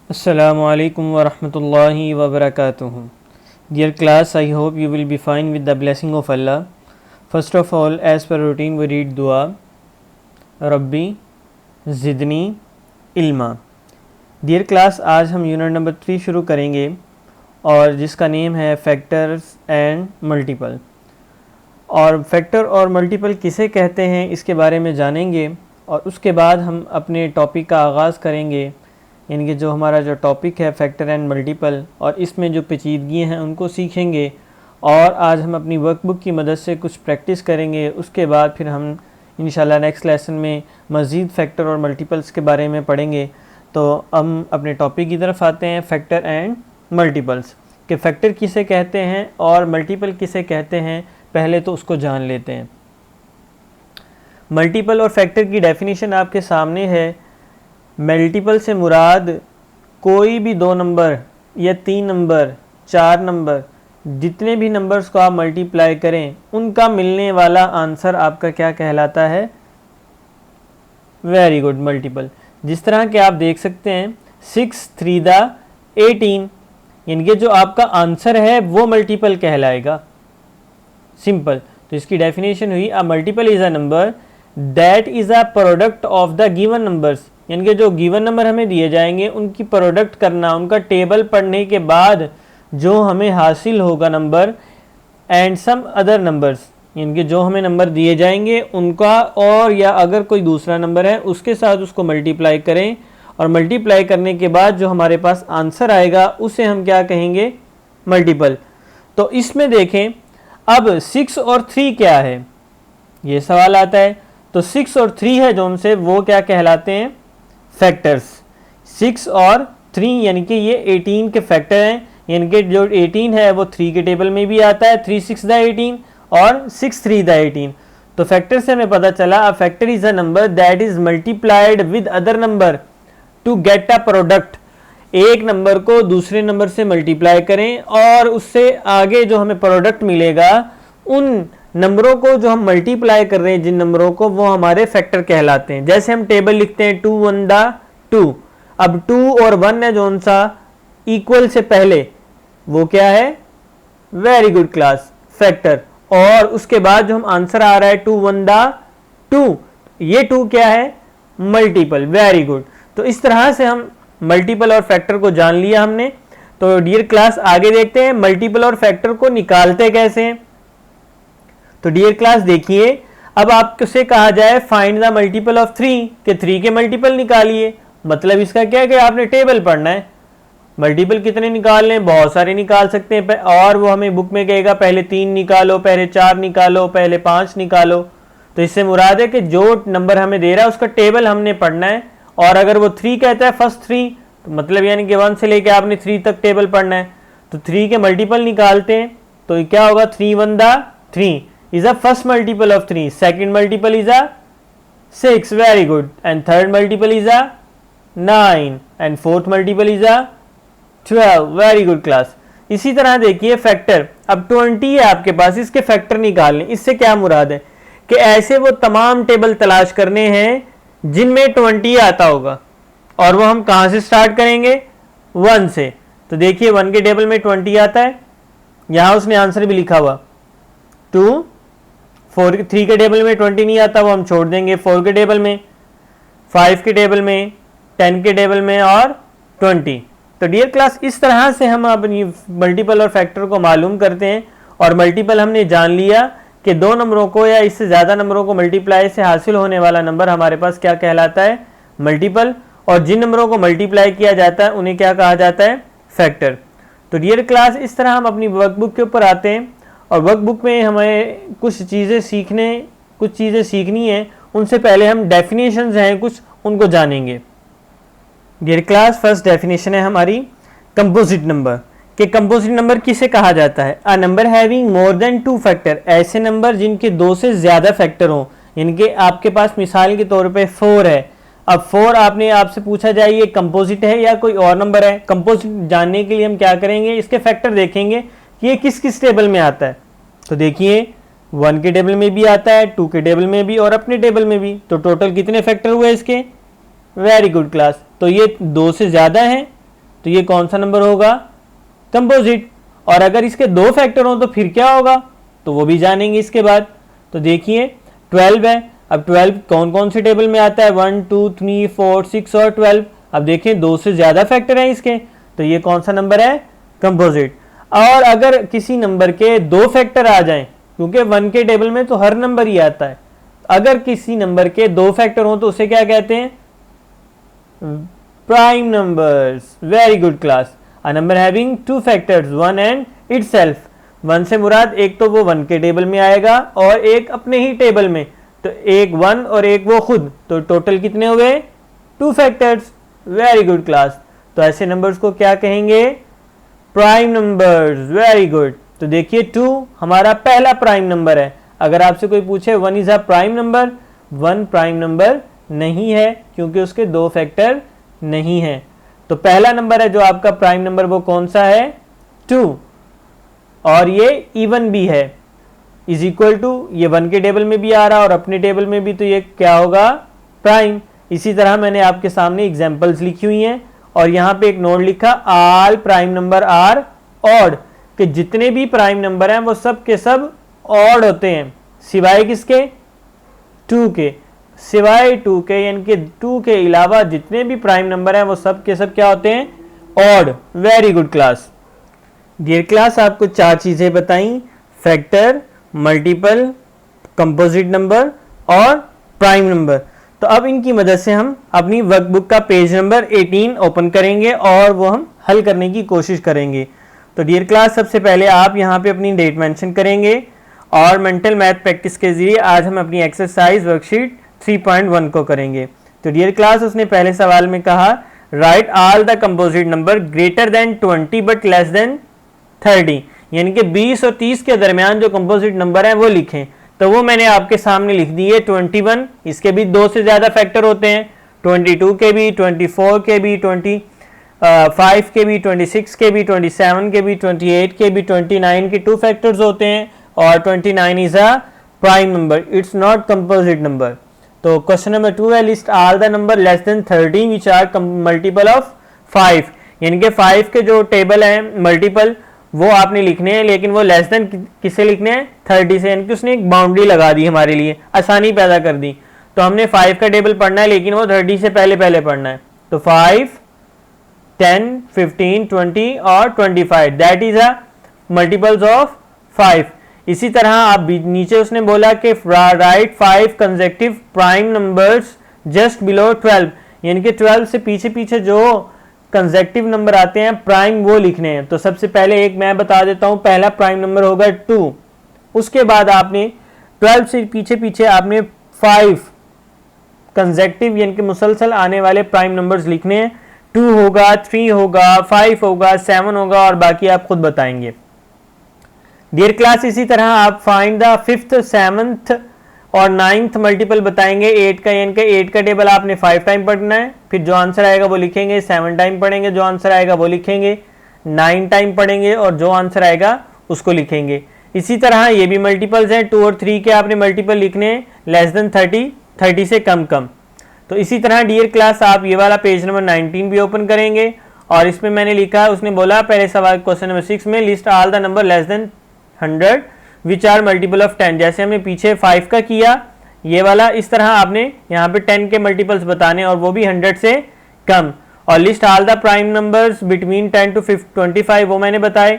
Assalamualaikum warahmatullahi wabarakatuh. Dear class, I hope you will be fine with the blessing of Allah. First of all, as per routine, we read dua. Rabbi Zidni Ilma. Dear class, आज हम unit number 3 शुरू करेंगे और जिसका name है factors and multiple. और factor और multiple किसे कहते हैं इसके बारे में जानेंगे और उसके बाद हम अपने टॉपिक का आगाज़ करेंगे, यानी कि जो हमारा जो टॉपिक है फैक्टर एंड मल्टीपल, और इसमें जो पेचीदगियाँ हैं उनको सीखेंगे। और आज हम अपनी वर्कबुक की मदद से कुछ प्रैक्टिस करेंगे। उसके बाद फिर हम इंशाल्लाह नेक्स्ट लेसन में मज़ीद फैक्टर और मल्टीपल्स के बारे में पढ़ेंगे। तो हम अपने टॉपिक की तरफ आते हैं, फैक्टर एंड मल्टीपल्स, कि फैक्टर किसे कहते हैं और मल्टीपल किसे कहते हैं। पहले तो उसको जान लेते हैं। मल्टीपल और फैक्टर की डेफिनेशन आपके सामने है। मल्टीपल से मुराद कोई भी 2 नंबर या 3 नंबर, 4 नंबर, जितने भी नंबर्स को आप मल्टीप्लाई करें उनका मिलने वाला आंसर आपका क्या कहलाता है? Very good, multiple. जिस तरह के आप देख सकते हैं 6 3 दा 18, यानी कि जो आपका आंसर है वो मल्टीपल कहलाएगा। सिंपल। तो इसकी डेफिनेशन हुई, a multiple is a number that is a product of the given numbers, यानी कि जो गिवन नंबर हमें दिए जाएंगे उनकी प्रोडक्ट करना, उनका टेबल पढ़ने के बाद जो हमें हासिल होगा number, and some other numbers, यानी कि जो हमें नंबर दिए जाएंगे उनका और या अगर कोई दूसरा नंबर है उसके साथ उसको मल्टीप्लाई करें, और मल्टीप्लाई करने के बाद जो हमारे पास आंसर आएगा उसे हम क्या कहेंगे? मल्टीपल। तो इसमें देखें अब 6 और 3 क्या है, ये सवाल आता है। तो 6 और 3 है जो उनसे वो क्या कहलाते हैं? फैक्टर्स। 6 और 3 यानी कि ये 18 के फैक्टर हैं, यानी कि जो 18 है वो 3 के टेबल में भी आता है, 3 6 दा 18 और 6 3 दा 18। तो फैक्टर से हमें पता चला a factor is a number that is multiplied with other number to get a product. एक नंबर को दूसरे नंबर से मल्टीप्लाई करें और उससे आगे जो हमें प्रोडक्ट मिलेगा, उन नंबरों को जो हम मल्टीप्लाई कर रहे हैं जिन नंबरों को, वो हमारे फैक्टर कहलाते हैं। जैसे हम टेबल लिखते हैं 2 1 दा 2, अब 2 और 1 है जो सा इक्वल से पहले, वो क्या है? Very good class, factor. और उसके बाद जो हम आंसर आ रहा है 2 1 दा 2, ये 2 क्या है? मल्टीपल। Very good. तो इस तरह से हम मल्टीपल और फैक्टर को जान लिया हमने। तो डियर क्लास आगे देखते हैं मल्टीपल और फैक्टर को निकालते कैसे हैं। तो डियर क्लास देखिए, अब आपसे कहा जाए फाइंड द मल्टीपल ऑफ 3, के 3 के मल्टीपल निकालिए। मतलब इसका क्या है कि आपने टेबल पढ़ना है। मल्टीपल कितने निकालने हैं? बहुत सारे निकाल सकते हैं, और वो हमें बुक में कहेगा पहले 3 निकालो, पहले 4 निकालो, पहले 5 निकालो। तो इससे मुराद है कि जो नंबर हमें दे रहा है उसका टेबल हमने पढ़ना है। और अगर वो 3 कहता है फर्स्ट 3, तो मतलब यानी कि 1 से लेके आपने 3 तक टेबल पढ़ना है। तो 3 के मल्टीपल निकालते हैं, तो क्या होगा? 3 1 दा 3 is a first multiple of 3, second multiple is a 6, very good, and third multiple is a 9, and fourth multiple is a 12, very good class। इसी तरह देखिए फैक्टर, अब 20 है आपके पास, इसके फैक्टर निकालने। इससे क्या मुराद है कि ऐसे वो तमाम टेबल तलाश करने हैं जिनमें 20 आता होगा, और वो हम कहाँ से स्टार्ट करेंगे? 1 से। तो देखिए 1 के टेबल में 20 आता है, यहाँ उसने आंसर भी लिखा हुआ 2। 3 के टेबल में 20 नहीं आता, वो हम छोड़ देंगे। 4 के टेबल में, 5 के टेबल में, 10 के टेबल में और 20। तो डियर क्लास इस तरह से हम अपनी मल्टीपल और फैक्टर को मालूम करते हैं। और मल्टीपल हमने जान लिया कि 2 नंबरों को या इससे ज़्यादा नंबरों को मल्टीप्लाई से हासिल होने वाला नंबर हमारे पास क्या कहलाता है? मल्टीपल। और जिन नंबरों को मल्टीप्लाई किया जाता है उन्हें क्या कहा जाता है? फैक्टर। तो डियर क्लास इस तरह हम अपनी वर्कबुक के ऊपर आते हैं, और वर्कबुक में हमें कुछ चीज़ें सीखनी है। उनसे पहले हम डेफिनेशंस हैं कुछ, उनको जानेंगे। डियर क्लास फर्स्ट डेफिनेशन है हमारी कंपोजिट नंबर, कि कंपोजिट नंबर किसे कहा जाता है? A number having more than 2 factor, ऐसे नंबर जिनके 2 से ज़्यादा फैक्टर हों। इनके आपके पास मिसाल के तौर पे 4 है। अब 4 आपसे पूछा जाए ये कंपोजिट है या कोई और नंबर है। कंपोजिट जानने के लिए हम क्या करेंगे? इसके फैक्टर देखेंगे कि ये किस किस टेबल में आता है। तो देखिए 1 के टेबल में भी आता है, 2 के टेबल में भी और अपने टेबल में भी। तो टोटल कितने फैक्टर हुए इसके? Very good class. तो ये 2 से ज़्यादा हैं, तो ये कौन सा नंबर होगा? कंपोजिट। और अगर इसके 2 फैक्टर हो तो फिर क्या होगा, तो वो भी जानेंगे इसके बाद। तो देखिए 12 है, अब 12 कौन कौन से टेबल में आता है? 1 2 3 4 6 और 12। अब देखें 2 से ज़्यादा फैक्टर हैं इसके, तो ये कौन सा नंबर है? कंपोजिट। और अगर किसी नंबर के 2 फैक्टर आ जाएं, क्योंकि 1 के टेबल में तो हर नंबर ही आता है, अगर किसी नंबर के 2 फैक्टर हो तो उसे क्या कहते हैं? Prime numbers. Very good class. A number having 2 factors 1 and itself. 1 से मुराद एक तो वो 1 के टेबल में आएगा और एक अपने ही टेबल में, तो एक 1 और एक वो खुद, तो टोटल कितने हुए? 2 फैक्टर्स। Very good class. तो ऐसे नंबर्स को क्या कहेंगे? Prime numbers. Very good. तो देखिए 2 हमारा पहला प्राइम नंबर है। अगर आपसे कोई पूछे 1 is a prime number, 1 prime number नहीं है क्योंकि उसके 2 फैक्टर नहीं है। तो पहला नंबर है जो आपका प्राइम नंबर वो कौन सा है? 2। और ये इवन भी है, इज इक्वल टू, ये 1 के टेबल में भी आ रहा और अपने टेबल में भी, तो ये क्या होगा? प्राइम। इसी तरह मैंने आपके सामने एग्जांपल्स लिखी हुई हैं और यहाँ पे एक नोट लिखा, all prime number are odd, कि जितने भी प्राइम नंबर हैं वो सब के सब ऑड होते हैं, सिवाय किसके? 2 के। सिवाय 2 के, यानी कि 2 के अलावा जितने भी प्राइम नंबर हैं वो सब के सब क्या होते हैं? Odd. Very good class. Dear class, आपको 4 चीजें बताई, फैक्टर, मल्टीपल, कंपोजिट नंबर और प्राइम नंबर। तो अब इनकी मदद से हम अपनी वर्कबुक का पेज नंबर 18 ओपन करेंगे और वो हम हल करने की कोशिश करेंगे। तो डियर क्लास, सबसे पहले आप यहाँ पे अपनी डेट मेंशन करेंगे और मेंटल मैथ प्रैक्टिस के जरिए आज हम अपनी एक्सरसाइज वर्कशीट 3.1 को करेंगे। तो डियर क्लास, उसने पहले सवाल में कहा, right all the composite number greater than 20 but less than 30, यानी कि 20 और 30 के दरमियान जो कंपोजिट नंबर हैं वो लिखें। तो वो मैंने आपके सामने लिख दी है 21, इसके भी 2 से ज़्यादा फैक्टर होते हैं, 22 के भी, 24 के भी, 25 के भी, 26 के भी, 27 के भी, 28 के भी, 29 के 2 फैक्टर्स होते हैं और 29 is a prime number, it's not composite number. तो क्वेश्चन नंबर 2 है, list all the number less than 30 which are multiple of 5, यानी कि 5 के जो टेबल हैं मल्टीपल वो आपने लिखने हैं, लेकिन वो लेस देन किससे लिखने हैं? 30 से, यानी कि उसने एक बाउंड्री लगा दी हमारे लिए, आसानी पैदा कर दी। तो हमने 5 का टेबल पढ़ना है लेकिन वो 30 से पहले पहले पढ़ना है। तो 5, 10, 15, 20 और 25, that is a multiples of 5। इसी तरह आप नीचे उसने बोला कि right 5 consecutive prime numbers just below 12, यानी कि 12 से पीछे पीछे जो कंसेक्टिव नंबर आते हैं प्राइम वो लिखने हैं। तो सबसे पहले एक मैं बता देता हूं, पहला प्राइम नंबर होगा 2, उसके बाद आपने 12 से पीछे पीछे आपने 5 कंसेक्टिव यानी कि मुसलसल आने वाले प्राइम नंबर्स लिखने हैं। 2 होगा, 3 होगा, 5 होगा, 7 होगा और बाकी आप खुद बताएंगे। डियर क्लास, इसी तरह आप फाइंड द 5th, 7th और 9th मल्टीपल बताएंगे 8 का, यानी कि 8 का टेबल आपने 5 टाइम पढ़ना है, फिर जो आंसर आएगा वो लिखेंगे, 7 टाइम पढ़ेंगे, जो आंसर आएगा वो लिखेंगे, 9 टाइम पढ़ेंगे और जो आंसर आएगा उसको लिखेंगे। इसी तरह ये भी मल्टीपल्स हैं, 2 और 3 के आपने मल्टीपल लिखने हैं लेस देन 30, 30 से कम कम। तो इसी तरह डियर क्लास आप ये वाला पेज नंबर 19 भी ओपन करेंगे और इसमें मैंने लिखा है, उसने बोला पहले सवाल क्वेश्चन नंबर 6 में, list all the number less than 100 which are multiple of 10, जैसे हमने पीछे 5 का किया ये वाला, इस तरह आपने यहाँ पे 10 के मल्टीपल्स बताने और वो भी 100 से कम। और list all the prime numbers between 10 to 25 वो मैंने बताए।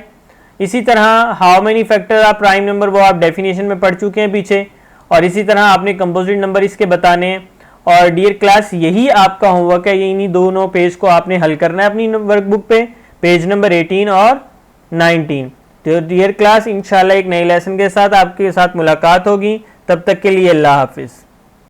इसी तरह how many factor of prime number वो आप डेफिनेशन में पढ़ चुके हैं पीछे। और इसी तरह आपने कंपोजिट नंबर इसके बताने हैं। और डियर क्लास, यही आपका होमवर्क है, ये इन्हीं दोनों पेज को आपने हल करना है अपनी वर्कबुक पे, पेज नंबर 18 और 19। तो डियर क्लास, इंशाल्लाह एक नए लेसन के साथ आपके साथ मुलाकात होगी, तब तक के लिए अल्लाह हाफिज़।